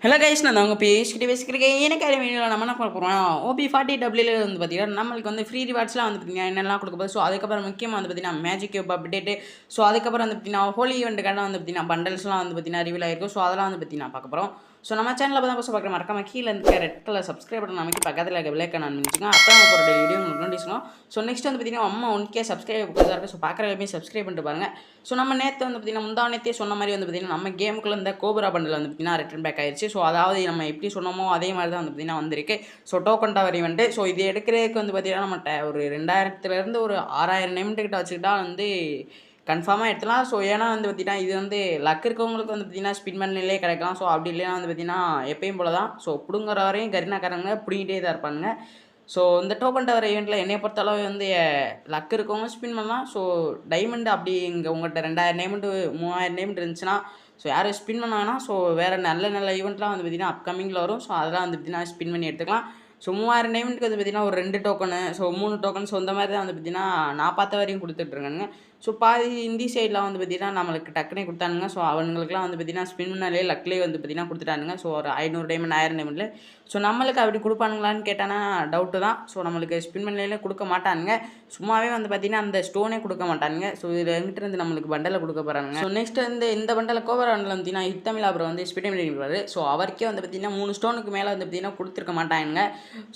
Hello guys, நான் அவங்க பேசிக்கிறேன். எனக்கு வீடியோவில் நம்ம என்ன பார்க்க போகிறோம், OP40W வந்து பார்த்தீங்கன்னா நம்மளுக்கு வந்து ஃப்ரீ ரிவார்ட்ஸ்லாம் வந்து பார்த்தீங்கன்னா என்னெல்லாம் கொடுக்க போகுது. ஸோ அதுக்கப்புறம் முக்கியமாக வந்து பார்த்தீங்கன்னா மேஜிக் கியூப் அப்டேட்டு. ஸோ அதுக்கப்புறம் வந்து பார்த்தீங்கன்னா ஹோலி ஈவெண்ட்டுக்கான வந்து பார்த்தீங்கன்னா பண்டல்ஸ்லாம் வந்து பார்த்தீங்கன்னா ரிவீல் ஆயிருக்கும். ஸோ அதெல்லாம் வந்து பார்த்தீங்கன்னா பார்க்க போகிறோம். ஸோ நம்ம சேனலில் தான் ஃபஸ்ட் பார்க்குற மறக்காம கீழே இருக்க ரெட் கலர் சப்ஸ்கிரைப் பண்ண நமக்கு பக்கத்தில் இருக்க விலைக்கான நினச்சிங்க. அப்போ நம்ம போகிற வீடியோ உங்களுக்கு நோட்டிஸ்ணும். ஸோ நெக்ஸ்ட் வந்து பார்த்தீங்கன்னா அம்மா 1K சப்ஸ்கிரைப் கொடுத்தா இருக்குது. ஸோ பார்க்குற எல்லாமே சப்ஸ்கிரைப் பண்ணிட்டு பாருங்கள். ஸோ நம்ம நேற்று வந்து பார்த்தீங்கன்னா முந்தானத்தே சொன்ன மாதிரி வந்து பார்த்தீங்கன்னா நம்ம கேமுக்குள்ள இந்த கோபுரா பண்டில் வந்து பார்த்தீங்கன்னா ரிட்டர்ன் பேக் ஆயிடுச்சு. ஸோ அதாவது நம்ம எப்படி சொன்னோமோ அதே மாதிரி தான் வந்து பார்த்தீங்கன்னா வந்திருக்கு. So token tower event. So இது எடுக்கிறதுக்கு வந்து பார்த்தீங்கன்னா நம்ம ஒரு 2000 ஒரு 6000 நிமிடக்கிட்ட வச்சுக்கிட்டா வந்து கன்ஃபார்மாக எடுத்துலாம். ஸோ ஏன்னா வந்து பார்த்தீங்கன்னா இது வந்து லக் இருக்கவங்களுக்கு வந்து பார்த்தீங்கன்னா ஸ்பின் பண்ணிலே கிடைக்கலாம். ஸோ அப்படி இல்லைன்னா வந்து பார்த்தீங்கன்னா எப்பயும் போல தான். ஸோ பிடுங்குற வரையும் கரினாக்காரங்க பிடிங்கிட்டே தான் இருப்பாங்க. ஸோ இந்த டோக்கன் டவர் ஈவெண்ட்டில் என்னை பொறுத்தளவு வந்து லக் இருக்கவங்க ஸ்பின் பண்ணலாம். ஸோ டைமண்ட் அப்படி இங்கே உங்கள்கிட்ட 2000 டைமண்ட் 3000 டைமண்ட் இருந்துச்சுன்னா ஸோ யாரும் ஸ்பின் பண்ண வேணாம். ஸோ வேறு நல்ல நல்ல ஈவெண்ட்லாம் வந்து பார்த்திங்கன்னா அப்கமிங்கில் வரும். ஸோ அதெல்லாம் வந்து பார்த்திங்கன்னா ஸ்பின் பண்ணி எடுத்துக்கலாம். ஸோ 3000 டைமண்ட்க்கு வந்து பார்த்திங்கன்னா ஒரு 2 டோக்கனு, ஸோ 3 டோக்கன், ஸோ இந்த மாதிரி தான் வந்து பார்த்திங்கன்னா நான் பார்த்த வரையும் கொடுத்துட்ருக்காங்க. ஸோ பாதி இந்தி சைடில் வந்து பார்த்திங்கன்னா நம்மளுக்கு டக்குனே கொடுத்தானுங்க. ஸோ அவங்களுக்குலாம் வந்து பார்த்திங்கன்னா ஸ்பின் பண்ணாலே லக்லேயே வந்து பார்த்திங்கன்னா கொடுத்துட்டானுங்க. ஸோ ஒரு 500 டைமண்ட் 1000 டைமண்டில். ஸோ நம்மளுக்கு அப்படி கொடுப்பானுங்களான்னு கேட்டானா டவுட்டு தான். ஸோ நம்மளுக்கு ஸ்பின் பண்ணலையில கொடுக்க மாட்டானுங்க. சும்மாவே வந்து பார்த்திங்கன்னா அந்த ஸ்டோனே கொடுக்க மாட்டானுங்க. ஸோ இதில் எங்கிட்ட இருந்து நம்மளுக்கு பண்டலை கொடுக்க போகிறாங்க. ஸோ நெக்ஸ்ட் வந்து இந்த பண்டலை கோவர் பண்டல் வந்து இத்தமிழ் அப்புறம் வந்து ஸ்பின் பண்ணிடுவார். ஸோ அவருக்கே வந்து பார்த்திங்கன்னா 3 ஸ்டோனுக்கு மேலே வந்து பார்த்திங்கன்னா கொடுத்துருக்க மாட்டாங்க.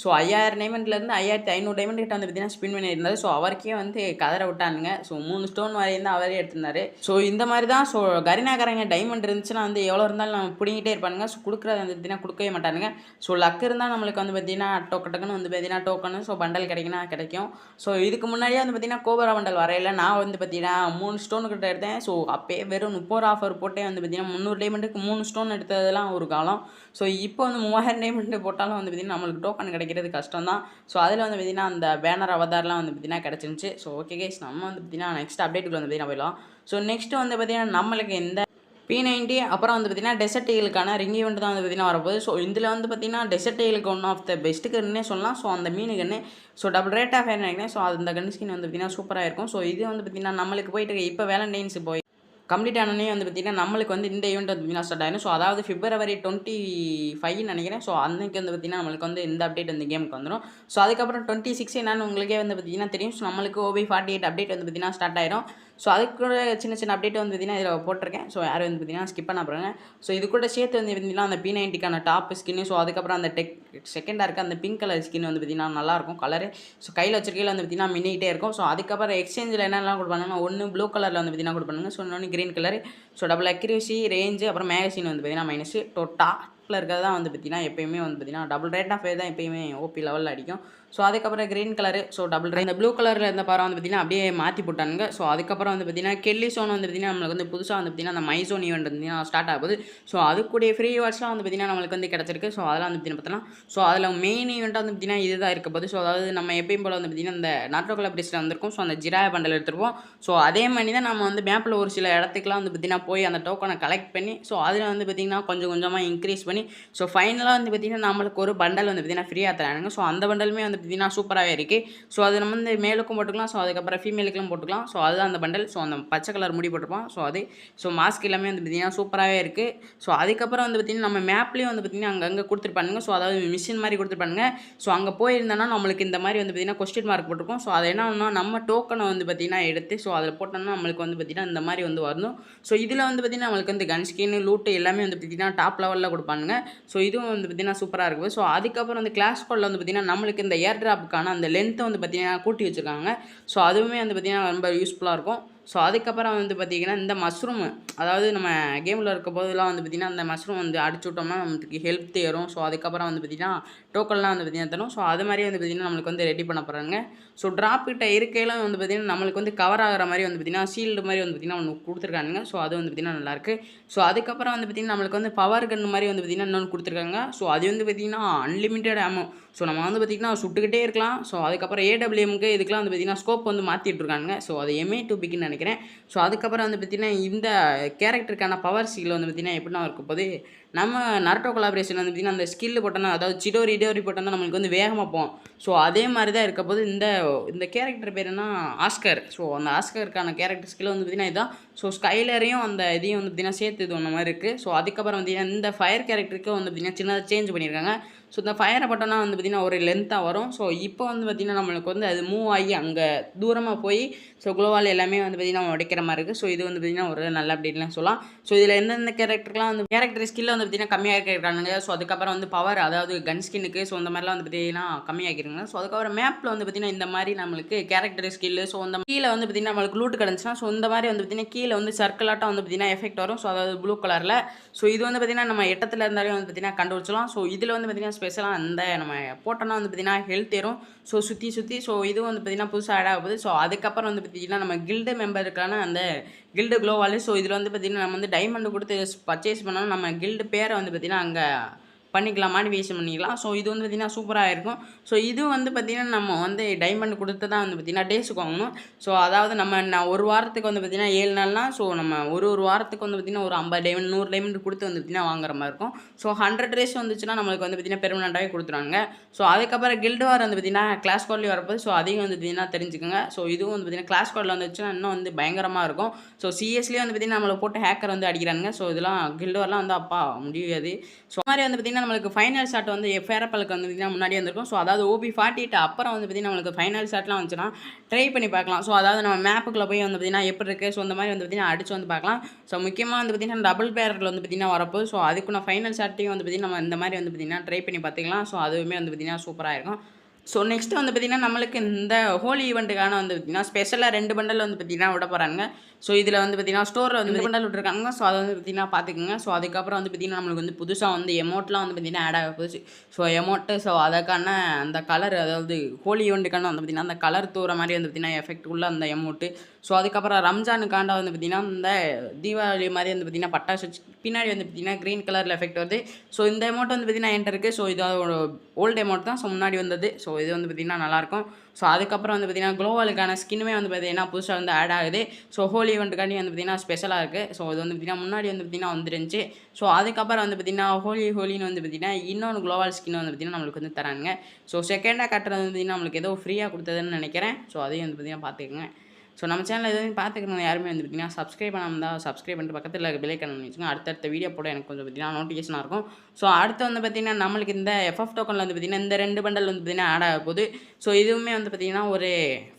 ஸோ 5000 டைமண்ட்லேருந்து 5500 டைமண்ட் கிட்ட வந்து பார்த்திங்கன்னா ஸ்பின் பண்ணியிருந்தார். ஸோ அவருக்கே வந்து கதற விட்டானுங்க. ஸோ 3 ஸ்டோன் வரையும் தான் அவரே எடுத்திருந்தார். ஸோ இந்த மாதிரி தான். ஸோ கரினாக்காரங்க டைமண்ட் இருந்துச்சுன்னா வந்து எவ்வளோ இருந்தாலும் நம்ம பிடிங்கிட்டே இருப்பானுங்க. ஸோ கொடுக்குறது வந்து பார்த்திங்கன்னா கொடுக்கவே மாட்டானுங்க. ஸோ லக் இருந்தால் நம்மளுக்கு வந்து பார்த்திங்கன்னா டக்குன்னு வந்து பார்த்திங்கன்னா டோக்கனு ஸோ பண்டல் கிடைக்குன்னா கிடைக்கும். ஸோ இதுக்கு முன்னாடியே வந்து பார்த்திங்கன்னா கோபரா பண்டல் வரையில நான் வந்து பார்த்திங்கன்னா 3 ஸ்டோனு கிட்ட எடுத்தேன். ஸோ அப்போயே வெறும் 30 ஆஃபர் போட்டே வந்து பார்த்திங்கன்னா 300 டைமண்ட்டுக்கு 3 ஸ்டோன் எடுத்ததெல்லாம் ஒரு காலம். ஸோ இப்போ வந்து 3000 டைமண்ட் போட்டாலும் வந்து பார்த்திங்கன்னா நம்மளுக்கு டோக்கன் கிடைக்கிறது கஷ்டம் தான். ஸோ அதில் வந்து பார்த்திங்கன்னா அந்த பேனர் அவதார்லாம் வந்து பார்த்திங்கன்னா கிடச்சிருந்துச்சு. ஸோ ஓகே கைஸ், நம்ம வந்து பார்த்திங்கன்னா நெக்ஸ்ட் அப்டேட்டுக்கு வந்து பார்த்திங்கன்னா போயிடலாம். ஸோ நெக்ஸ்ட்டு வந்து பார்த்திங்கன்னா நம்மளுக்கு இந்த P90 அப்புறம் வந்து பார்த்திங்கன்னா டெசர்ட் ஈலுக்கான ரிங் ஈவெண்ட் தான் வந்து பார்த்திங்கன்னா வரப்போகுது. ஸோ இதில் வந்து பார்த்திங்கன்னா டெசர்ட் ஈலுக்கு ஒன் ஆஃப் த பெஸ்ட்டு கன்னே சொல்லலாம். ஸோ அந்த மீனு கன்று ஸோ டபுள் ரேட் ஆஃப் நினைக்கிறேன். ஸோ அந்த கன் ஸ்கின் வந்து பார்த்திங்கன்னா சூப்பராக இருக்கும். ஸோ இது வந்து பார்த்திங்கன்னா நம்மளுக்கு போயிட்டு இப்போ வேலண்டைன்ஸ் போய் கம்ப்ளீட் ஆனோடனே வந்து பார்த்திங்கன்னா நம்மளுக்கு வந்து இந்த ஈவெண்ட் வந்து பார்த்திங்கன்னா ஸ்டார்ட் ஆயிடும். ஸோ அதாவது February 25 நினைக்கிறேன். ஸோ அன்றைக்கி வந்து பார்த்திங்கன்னா நம்மளுக்கு வந்து இந்த அப்டேட் இந்த கேமுக்கு வந்துடும். ஸோ அதுக்கப்புறம் 26 என்னன்னு உங்களுக்கே வந்து பார்த்திங்கன்னா தெரியும். ஸோ நம்மளுக்கு OP48 அப்டேட் வந்து பார்த்திங்கன்னா ஸ்டார்ட் ஆயிடும். ஸோ அதுக்கு கூட சின்ன அப்டேட் வந்து பார்த்திங்கன்னா இதில் போட்டிருக்கேன். ஸோ யாரும் வந்து பார்த்திங்கன்னா ஸ்கிப் பண்ண போகிறாங்க. ஸோ இது கூட சேர்த்து வந்து பார்த்திங்கன்னா அந்த P90க்கான டாப் ஸ்கின்னு, ஸோ அதுக்கப்புறம் அந்த செகண்டாக இருக்க அந்த பிங்க் கலர் ஸ்கின் வந்து பார்த்திங்கன்னா நல்லாயிருக்கும் கலரு. ஸோ கையில் வச்சிருக்கையில் வந்து பார்த்திங்கன்னா மின்னிக்கிட்டே இருக்கும். ஸோ அதுக்கப்புறம் எக்ஸ்சேஞ்சில் என்னெல்லாம் கொடுப்பாங்கன்னா ஒன்று ப்ளூ கலரில் வந்து பார்த்திங்கன்னா கொடுப்பாங்க. ஸோ இன்னொன்று green colour. So double accuracy range அப்புறம் மேகசின் வந்து பார்த்திங்கன்னா மைனஸு டாப்பில் இருக்கிறது தான் வந்து பார்த்திங்கன்னா எப்போயுமே வந்து பார்த்திங்கன்னா டபுள் ரேட் ஆஃப் தான் எப்போயுமே OP லெவலில் அடிக்கும். ஸோ அதுக்கப்புறம் green colour, so double rate. இந்த ப்ளூ கலரில் இருந்த பாரம் வந்து பார்த்திங்கன்னா அப்படியே மாற்றி போட்டானுங்க. ஸோ அதுக்கப்புறம் வந்து பார்த்திங்கன்னா கெல்லி சோன் வந்து பார்த்திங்கன்னா நம்மளுக்கு வந்து புதுசாக வந்து பார்த்திங்கன்னா அந்த மைசோன் ஈவெண்ட் வந்து ஸ்டார்ட் ஆகுது. ஸோ அதுக்கூடிய ஃப்ரீ வாட்ஸ்லாம் வந்து பார்த்திங்கன்னா நம்மளுக்கு வந்து கிடச்சிருக்கு. ஸோ அதெல்லாம் வந்து பார்த்திங்கன்னா பார்த்தலாம். ஸோ அதில் மெயின் ஈவெண்ட்டாக வந்து பார்த்திங்கன்னா இதுதான் இருக்க போது. ஸோ அதாவது நம்ம எப்பயும் போல் வந்து பார்த்திங்கன்னா இந்த நாட்டோ கலப்ரிஸ்ட்டில் வந்திருக்கும். ஸோ அந்த ஜிராய பண்டல் எடுத்துருப்போம். ஸோ அதே மாதிரி தான் நம்ம வந்து மேப்பில் ஒரு சில இடத்துக்குலாம் வந்து பார்த்திங்கன்னா போய் அந்த டோக்கனை கலெக்ட் பண்ணி ஸோ அதில் வந்து பார்த்திங்கன்னா கொஞ்சம் கொஞ்சமாக இன்க்ரீஸ் பண்ணி ஸோ ஃபைனலாக வந்து பார்த்திங்கன்னா நம்மளுக்கு ஒரு பண்டல் வந்து பார்த்திங்கன்னா ஃப்ரீயாக தரானுங்க. ஸோ அந்த பண்டலுமே வந்து பார்த்திங்கன்னா சூப்பராகவே இருக்குது. ஸோ அது நம்ம வந்து மேலுக்கும் போட்டுக்கலாம். ஸோ அதுக்கப்புறம் ஃபீமேலுக்கும் போட்டுக்கலாம். ஸோ அதுதான் அந்த பண்டல். ஸோ அந்த பச்சை கலர் முடி போட்டிருப்போம். ஸோ அது ஸோ மாஸ்க் எல்லாமே வந்து பார்த்திங்கன்னா சூப்பராகவே இருக்குது. ஸோ அதுக்கப்புறம் வந்து பார்த்திங்கன்னா நம்ம மேப்லேயும் வந்து பார்த்திங்கன்னா அங்கங்கே கொடுத்துருப்பானுங்க. ஸோ அதாவது மிஷின் மாதிரி கொடுத்துருப்பானுங்க. ஸோ அங்கே போயிருந்தோன்னா நம்மளுக்கு இந்த மாதிரி வந்து பார்த்திங்கன்னா கொஸ்டின் மார்க் போட்டிருக்கோம். ஸோ அது என்னன்னா நம்ம டோக்கனை வந்து பார்த்திங்கன்னா எடுத்து ஸோ அதில் போட்டோம்னா நம்மளுக்கு வந்து பார்த்திங்கன்னா இந்த மாதிரி வந்து வரணும். ஸோ இதில் வந்து பார்த்திங்கன்னா நம்மளுக்கு வந்து கன் ஸ்கின் லூட்டு எல்லாமே வந்து பார்த்திங்கன்னா டாப் லெவலில் கொடுப்பானுங்க. ஸோ இதுவும் வந்து பார்த்திங்கன்னா சூப்பராக இருக்குது. ஸோ அதுக்கப்புறம் வந்து கிளாஸ் கோடில் வந்து பார்த்திங்கன்னா நம்மளுக்கு இந்த ஏர் ட்ராப்புக்கான அந்த லென்த்தை வந்து பார்த்திங்கன்னா கூட்டி வச்சுருக்காங்க. ஸோ அதுவுமே வந்து பார்த்திங்கன்னா ரொம்ப யூஸ்ஃபுல்லாக இருக்கும். ஸோ அதுக்கப்புறம் வந்து பார்த்திங்கன்னா இந்த மஷ்ரூமு, அதாவது நம்ம கேமில் இருக்க போதெல்லாம் வந்து பார்த்திங்கன்னா அந்த மஷ்ரூம் வந்து அடிச்சு விட்டோம்னா நமக்கு ஹெல்ப் தேரும். ஸோ அதுக்கப்புறம் வந்து பார்த்திங்கன்னா டோக்கன்லாம் வந்து பார்த்திங்கன்னா தரும். ஸோ அது மாதிரி வந்து பார்த்திங்கன்னா நம்மளுக்கு வந்து ரெடி பண்ண போகிறாங்க. ஸோ ட்ராப் கிட்ட இருக்கையில் வந்து பார்த்திங்கன்னா நம்மளுக்கு வந்து கவர் ஆகிற மாதிரி வந்து பார்த்திங்கன்னா ஷீல்டு மாதிரி வந்து பார்த்திங்கன்னா ஒன்று கொடுத்துருக்காங்க. ஸோ அது வந்து பார்த்திங்கன்னா நல்லாயிருக்கு. ஸோ அதுக்கப்புறம் வந்து பார்த்திங்கன்னா நம்மளுக்கு வந்து பவர் கன் மாதிரி வந்து பார்த்திங்கன்னா இன்னொன்று கொடுத்துருக்காங்க. ஸோ அது வந்து பார்த்திங்கன்னா அன்லிமிட்டட் ஆமோ. ஸோ நம்ம வந்து பார்த்திங்கன்னா சுட்டுக்கிட்டே இருக்கலாம். ஸோ அதுக்கப்புறம் AWMக்கு இதுக்கெலாம் வந்து பார்த்திங்கன்னா ஸ்கோப் வந்து மாற்றிட்டுருக்காங்க. ஸோ அது MA2Bக்குன்னு நினைக்கிறேன். ஸோ அதுக்கப்புறம் வந்து பார்த்திங்கன்னா இந்த கேரக்டருக்கான பவர் சீல் வந்து பார்த்திங்கன்னா எப்படின்னா இருக்க போது நம்ம நருட்டோ கொலாபரேஷன் வந்து பார்த்தீங்கன்னா, அந்த ஸ்கில் போட்டோம்னா அதாவது சிடோரி இடோரி போட்டோம்னா நம்மளுக்கு வந்து வேகமா போகும். ஸோ அதே மாரி தான் இருக்க போது இந்த இந்த கேரக்டர் பேர் என்ன ஆஸ்கர். ஸோ அந்த ஆஸ்கருக்கான கேரக்டர் ஸ்கில் வந்து பார்த்தீங்கன்னா இதான். ஸோ ஸ்கைலரையும் அந்த இதையும் வந்து பார்த்தீங்கன்னா சேர்த்து இது ஒண்ணு மாரி இருக்கு. ஸோ அதுக்கப்புறம் பார்த்தீங்கன்னா இந்த ஃபயர் கேரக்டருக்கு வந்து பார்த்தீங்கன்னா சின்னதா சேஞ்ச் பண்ணியிருக்காங்க. ஸோ இந்த ஃபயர போட்டோம்னா வந்து பார்த்தீங்கன்னா ஒரு லென்த்தா வரும். ஸோ இப்போ வந்து பார்த்தீங்கன்னா நம்மளுக்கு வந்து அது மூவ் ஆகி அங்க தூரமா போய் ஸோ குளோவால் எல்லாமே வந்து பார்த்தீங்கன்னா உடைக்கிற மாரி இருக்கு. ஸோ இது வந்து பார்த்தீங்கன்னா ஒரு நல்ல அப்டேட்லாம் சொல்லலாம். ஸோ இதில எந்தெந்த கேரக்டருக்குலாம் வந்து கேரக்டர் ஸ்கில்ல வந்து பார்த்தீங்கன்னா கம்மியாக்கியிருக்கானுங்க. ஸோ அதுக்கப்புறம் வந்து பவர் அதாவது கன் ஸ்கின்னுக்கு ஸோ இந்த மாரிலாம் வந்து பார்த்தீங்கன்னா கம்மியாக்கிருக்காங்க. ஸோ அதுக்கப்புறம் மேப்ல வந்து பார்த்தீங்கன்னா இந்த மாரி நம்மளுக்கு கேரக்டர் ஸ்கில்லு ஸோ அந்த கீழ வந்து பார்த்தீங்கன்னா நம்மளுக்கு லூட் கிடந்துச்சுன்னா ஸோ இந்த மாரி வந்து பார்த்தீங்கன்னா கீழ வந்து சர்க்கிளாட்டம் வந்து பார்த்தீங்கன்னா எஃபெக்ட் வரும். ஸோ அதாவது ப்ளூ கலர்ல. ஸோ இது வந்து பார்த்தீங்கன்னா நம்ம எட்டத்துல இருந்தாலே வந்து பார்த்தீங்கன்னா கண்டுபிடிச்சலாம். ஸோ இதில வந்து பார்த்தீங்கன்னா ஸ்பெஷலா அந்த நம்ம போட்டோம்னா வந்து பார்த்தீங்கன்னா ஹெல்த் ஏறும். ஸோ சுத்தி ஸோ இதுவும் வந்து பார்த்தீங்கன்னா புதுசா ஆட் ஆக போகுது. ஸோ அதுக்கப்புறம் வந்து பார்த்தீங்கன்னா நம்ம கில்டு மெம்பருக்கான அந்த கில்டு குளோவால் ஸோ இதில் வந்து பார்த்தீங்கன்னா நம்ம வந்து டைமண்ட் கொடுத்து பர்ச்சேஸ் பண்ணாலும் நம்ம கில்டு பேரை வந்து பார்த்தீங்கன்னா அங்கே பண்ணிக்கலாம், மாடிஃபிகேஷன் பண்ணிக்கலாம். ஸோ இது வந்து பார்த்தீங்கன்னா சூப்பராக இருக்கும். ஸோ இது வந்து பார்த்தீங்கன்னா நம்ம வந்து டைமண்ட் கொடுத்து தான் வந்து பார்த்தீங்கன்னா டேஸுக்கு வாங்கணும். ஸோ அதாவது நம்ம ஒரு வாரத்துக்கு வந்து பார்த்தீங்கன்னா 7 நாள்னா ஸோ நம்ம ஒரு வாரத்துக்கு வந்து பார்த்தீங்கன்னா ஒரு 50 டைமண்ட் 100 டைமண்ட் கொடுத்து வந்து பார்த்தீங்கன்னா வாங்குற மாதிரி இருக்கும். ஸோ 100 டேஸ் வந்துச்சுன்னா நம்மளுக்கு வந்து பார்த்தீங்கன்னா பெர்மனெண்ட்டாகவே கொடுத்துருவாங்க. ஸோ அதுக்கப்புறம் கில்டு வார் வந்து பார்த்தீங்கன்னா கிளாஸ் ஸ்குவாட்லேயும் வரப்போது. ஸோ அதையும் வந்து பார்த்தீங்கன்னா தெரிஞ்சுக்கோங்க. ஸோ இதுவும் வந்து பார்த்தீங்கன்னா கிளாஸ் ஸ்குவாடில் வந்துச்சுன்னா இன்னும் வந்து பயங்கரமாக இருக்கும். ஸோ சிஎஸ்லேயே வந்து பார்த்தீங்கன்னா நம்மளை போட்டு ஹேக்கர் வந்து அடிக்கிறாங்க. ஸோ இதெல்லாம் கில்டு வார்லாம் வந்து அப்பா முடியாது. ஸோ மாதிரி வந்து பார்த்தீங்கன்னா நம்மளுக்கு ஃபைனல் ஷாட் வந்து எஃப்ஆர்எஃப்எலுக்கு வந்து பார்த்தீங்கன்னா முன்னாடியே வந்திருக்கும். ஸோ அதாவது OP48 அப்புறம் வந்து பார்த்தீங்கன்னா நம்மளுக்கு ஃபைனல் ஷாட்லாம் வந்துச்சுன்னா ட்ரை பண்ணி பார்க்கலாம். ஸோ அதாவது நம்ம மேப்புக்குள்ளே போய் வந்து பார்த்தீங்கன்னா எப்படி இருக்குது ஸோ இந்த மாதிரி வந்து பார்த்தீங்கன்னா அடிச்சு வந்து பார்க்கலாம். ஸோ முக்கியமாக வந்து பார்த்தீங்கன்னா டபுள் பேரரில் வந்து பார்த்தீங்கன்னா வரப்போகுது. ஸோ அதுக்குள்ள ஃபைனல் ஷாட்டையும் வந்து பார்த்தீங்கன்னா நம்ம இந்த மாதிரி வந்து பார்த்தீங்கன்னா ட்ரை பண்ணி பார்த்துக்கலாம். ஸோ அதுவுமே வந்து பார்த்தீங்கன்னா சூப்பராக இருக்கும். ஸோ நெக்ஸ்ட் வந்து பார்த்தீங்கன்னா நம்மளுக்கு இந்த ஹோலி ஈவெண்ட்டுக்கான வந்து பார்த்தீங்கன்னா ஸ்பெஷலாக 2 பண்டல் வந்து பார்த்தீங்கன்னா விட போகிறாங்க. ஸோ இதில் வந்து பார்த்தீங்கன்னா ஸ்டோரில் வந்து 2 பண்டல் விட்டுருக்காங்க. ஸோ அதை வந்து பார்த்தீங்கன்னா பார்த்துக்குங்க. ஸோ அதுக்கப்புறம் வந்து பார்த்தீங்கன்னா நம்மளுக்கு வந்து புதுசாக வந்து எமௌண்ட்லாம் வந்து பார்த்தீங்கன்னா ஆட் ஆக போகுது. ஸோ எமௌண்ட்டு ஸோ அதுக்கான அந்த கலர் அதாவது ஹோலி ஈவெண்ட்டுக்கான வந்து பார்த்தீங்கன்னா அந்த கலர் தூர மாதிரி வந்து பார்த்தீங்கன்னா எஃபெக்ட் உள்ள அந்த எமௌண்ட்டு. ஸோ அதுக்கப்புறம் ரம்ஜானுக்காண்டா வந்து பார்த்தீங்கன்னா இந்த தீபாவளி மாதிரி வந்து பார்த்தீங்கன்னா பட்டாசு பின்னாடி வந்து பார்த்தீங்கன்னா க்ரீன் கலரில் எஃபெக்ட் வருது. ஸோ இந்த அமௌண்ட் வந்து பார்த்தீங்கன்னா என்கிட்ட இருக்குது. ஸோ இது ஒரு ஓல்டு அமௌண்ட் தான். ஸோ முன்னாடி வந்தது. ஸோ இது வந்து பார்த்தீங்கன்னா நல்லாயிருக்கும். ஸோ அதுக்கப்புறம் வந்து பார்த்தீங்கன்னா குளோவாலுக்கான ஸ்கின்னுமே வந்து பார்த்தீங்கன்னா புதுசாக வந்து ஆட் ஆகுது. ஸோ ஹோலி ஈவெண்ட்டுக்காண்டி வந்து பார்த்தீங்கன்னா ஸ்பெஷலாக இருக்குது. ஸோ இது வந்து பார்த்தீங்கன்னா முன்னாடி வந்து பார்த்தீங்கன்னா வந்துருந்துச்சு. ஸோ அதுக்கப்புறம் வந்து பார்த்தீங்கன்னா ஹோலின்னு வந்து பார்த்தீங்கன்னா இன்னொன்று குளோவால் ஸ்கின் வந்து பார்த்தீங்கன்னா நம்மளுக்கு வந்து தராங்க. ஸோ செகண்டாக கட்டுறது வந்து பார்த்தீங்கன்னா நம்மளுக்கு ஏதோ ஃப்ரீயாக கொடுத்ததுன்னு நினைக்கிறேன். ஸோ அதையும் வந்து பார்த்தீங்கன்னா பார்த்துக்கோங்க. ஸோ நம்ம சேனல் எதுவும் பார்த்துக்கிறவங்க யாருமே வந்து பார்த்தீங்கன்னா சப்ஸ்கிரைப் பண்ணாமல் இருந்தால் சப்ஸ்கிரைப் பண்ணிட்டு பக்கத்தில் இருக்க பெல் ஐக்கான் பண்ணி வச்சுக்கோங்க. அடுத்தடுத்த வீடியோ போட எனக்கு கொஞ்சம் பார்த்தீங்கன்னா நோட்டிஃபிகேஷனாக இருக்கும். ஸோ அடுத்து வந்து பார்த்தீங்கன்னா நம்மளுக்கு இந்த எஃப்எஃப் டோக்கனில் வந்து பார்த்தீங்கன்னா இந்த 2 பண்டல் வந்து பார்த்தீங்கன்னா ஆட் ஆக போகுது. ஸோ இதுவுமே வந்து பார்த்தீங்கன்னா ஒரு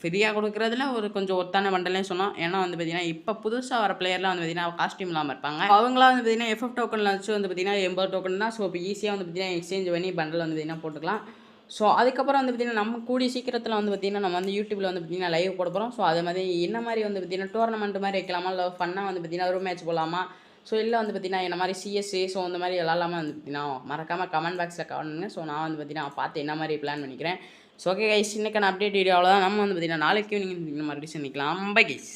ஃப்ரீயாக கொடுக்குறதுல ஒரு கொஞ்சம் ஒர்த்தான பண்டல்னே சொன்னோம். ஏன்னா வந்து பார்த்தீங்கன்னா இப்போ புதுசாக வர பிளேயர்லாம் வந்து பார்த்தீங்கன்னா காஸ்டியூம் இல்லாமல் இருப்பாங்க. அவங்களாம் வந்து பார்த்தீங்கன்னா எஃப்எஃப் டோக்கனில் வச்சு வந்து பார்த்தீங்கன்னா 80 டோக்கன் தான். ஸோ இப்போ ஈஸியாக வந்து பார்த்தீங்கன்னா எக்ஸ்சேஞ்ச் பண்ணி பண்டல் வந்து பார்த்தீங்கன்னா போட்டுக்கலாம். ஸோ அதுக்கப்புறம் வந்து பார்த்தீங்கன்னா நம்ம கூடிய சீக்கிரத்தில் வந்து பார்த்தீங்கன்னா நம்ம வந்து யூடியூப்பில் வந்து பார்த்தீங்கன்னா லைவ் போட போகிறோம். ஸோ அது மாதிரி என்ன மாதிரி வந்து பார்த்தீங்கன்னா டோர்னமெண்ட் மாதிரி வைக்கலாமா இல்லை ஃபன்னாக வந்து பார்த்தீங்கன்னா ஒரு மேட்ச் போடலாமா ஸோ இல்லை வந்து பார்த்தீங்கன்னா என்ன மாதிரி சிஎஸ்சி ஸோ இந்த மாதிரி விளாட்லாமா வந்து பார்த்தீங்கன்னா மறக்காமல் கமெண்ட் பாக்ஸில் கமெண்ட்டுங்க. ஸோ நான் வந்து பார்த்தீங்கன்னா பார்த்து என்ன மாதிரி பிளான் பண்ணிக்கிறேன். ஸோ ஓகே கைஸ், இன்னைக்கான அப்டேட் வீடியோ அவ்வளோதான். நம்ம வந்து பார்த்தீங்கன்னா நாளைக்கு நீங்கள் மறுபடியும் சந்திக்கலாம். Bye guys.